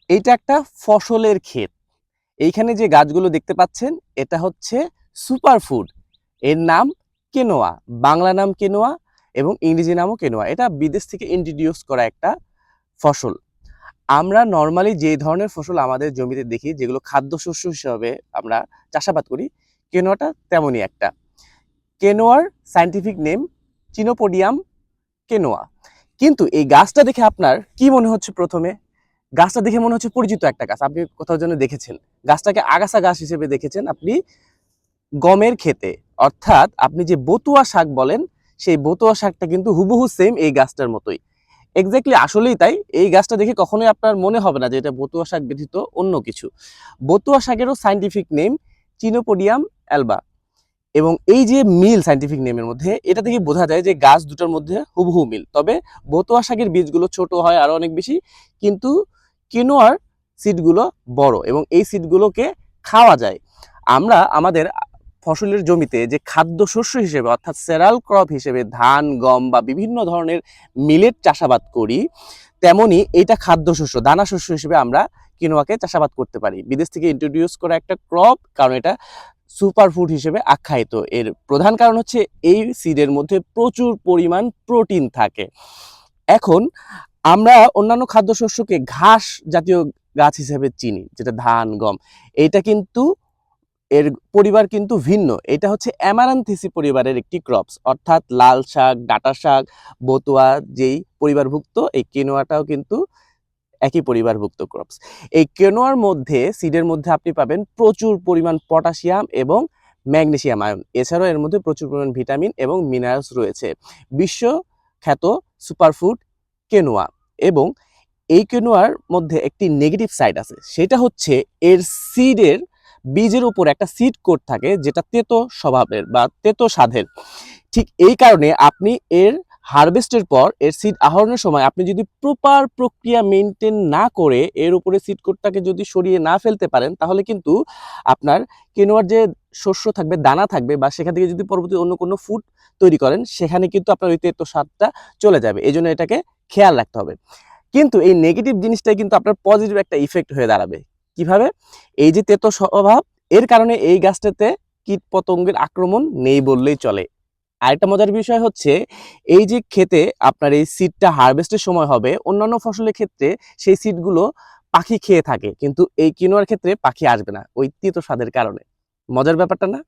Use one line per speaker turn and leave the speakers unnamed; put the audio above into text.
এইটা একটা ফসলের ক্ষেত। এইখানে যে গাছগুলো দেখতে পাচ্ছেন এটা হচ্ছে সুপারফুড। এর নাম কেনোয়া, বাংলা নাম কেনোয়া এবং ইংরেজি নামও কেনোয়া। এটা বিদেশ থেকে ইন্ট্রোডিউস করা একটা ফসল। আমরা নর্মালি যে ধরনের ফসল আমাদের জমিতে দেখি, যেগুলো খাদ্যশস্য হিসাবে আমরা চাষাবাদ করি, কেনোয়াটা তেমনই একটা। Kenoyer scientific name চিনোপোডিয়াম কেনোয়া। কিন্তু এই গাছটা দেখে আপনার কি মনে হচ্ছে প্রথমে? গাছটা দেখে মনে হচ্ছে পরিচিত একটা গাছ, আপনি কোথাও যেন দেখেছেন। গাছটাকে আগাছা গাছ হিসেবে দেখেছেন আপনি গমের ক্ষেতে, অর্থাৎ আপনি যে বতুয়া শাক বলেন, সেই বতুয়া শাকটা কিন্তু হুবহু সেম এই গাছটার মতোই। এক্স্যাক্টলি আসলেই তাই। এই গাছটা দেখে কখনোই আপনার মনে হবে না যে এটা বতুয়া শাক ব্যতীত অন্য কিছু। বতুয়া শাকেরও সায়েন্টিফিক নেম চিনোপোডিয়াম অ্যালবা। এবং এই যে মিল সায়েন্টিফিক নেমের মধ্যে, এটা থেকে বোঝা যায় যে গাছ দুটোর মধ্যে হুবহু মিল। তবে বতুয়া শাকের বীজগুলো ছোট হয় আরো অনেক বেশি, কিন্তু কিনোয়ার সিডগুলো বড় এবং এই সিডগুলোকে খাওয়া যায়। আমরা আমাদের ফসলের জমিতে যে খাদ্যশস্য হিসেবে অর্থাৎ সেরাল ক্রপ হিসেবে ধান, গম বা বিভিন্ন ধরনের মিলেট চাষাবাদ করি, তেমনি এটা খাদ্যশস্য, দানা শস্য হিসেবে আমরা কিনোয়াকে চাষাবাদ করতে পারি। বিদেশ থেকে ইন্ট্রোডিউস করা একটা ক্রপ, কারণ এটা সুপারফুড হিসেবে আখ্যায়িত। এর প্রধান কারণ হচ্ছে এই সিডের মধ্যে প্রচুর পরিমাণ প্রোটিন থাকে। এখন আমরা অন্যান্য খাদ্যশস্যকে ঘাস জাতীয় গাছ হিসেবে চিনি, যেটা ধান, গম। এইটা কিন্তু এর পরিবার কিন্তু ভিন্ন। এটা হচ্ছে অ্যামারান্থেসি পরিবারের একটি ক্রপস, অর্থাৎ লাল শাক, ডাঁটা শাক, বতুয়া যেই পরিবারভুক্ত, এই কিনোয়াটাও কিন্তু একই পরিবারভুক্ত ক্রপস। এই কেনোয়ার মধ্যে, সিডের মধ্যে আপনি পাবেন প্রচুর পরিমাণ পটাশিয়াম এবং ম্যাগনেসিয়াম আয়ন। এছাড়াও এর মধ্যে প্রচুর পরিমাণ ভিটামিন এবং মিনারেলস রয়েছে। বিশ্বখ্যাত সুপারফুড কেনোয়া। এবং এই কেনোয়ার মধ্যে একটি নেগেটিভ সাইড আছে, সেটা হচ্ছে এর সিডের বীজের উপর একটা সিড কোট থাকে, যেটা তেতো স্বভাবের বা তেতো স্বাদের। ঠিক এই কারণে আপনি এর হারভেস্টের পর এর সিড আহরণের সময় আপনি যদি প্রপার প্রক্রিয়া মেনটেন না করে এর উপরে সিড কোটটাকে যদি সরিয়ে না ফেলতে পারেন, তাহলে কিন্তু আপনার কিনোয়ার যে শস্য থাকবে, দানা থাকবে, বা সেখান থেকে যদি পরবর্তী অন্য কোনো ফুড তৈরি করেন, সেখানে কিন্তু আপনার ওই তেতো স্বাদটা চলে যাবে। এই জন্য এটাকে খেয়াল রাখতে হবে। কিন্তু এই নেগেটিভ জিনিসটাই কিন্তু আপনার পজিটিভ একটা ইফেক্ট হয়ে দাঁড়াবে। কিভাবে? এই যে তেতো স্বভাব, এর কারণে এই গাছটাতে কীট পতঙ্গের আক্রমণ নেই বললেই চলে। আরেকটা মজার বিষয় হচ্ছে, এই যে ক্ষেতে আপনার এই সিডটা হারভেস্টের সময় হবে, অন্যান্য ফসলের ক্ষেত্রে সেই সিডগুলো পাখি খেয়ে থাকে, কিন্তু এই কিনোয়ার ক্ষেত্রে পাখি আসবে না ওই তিতো স্বাদের কারণে। মজার ব্যাপারটা না?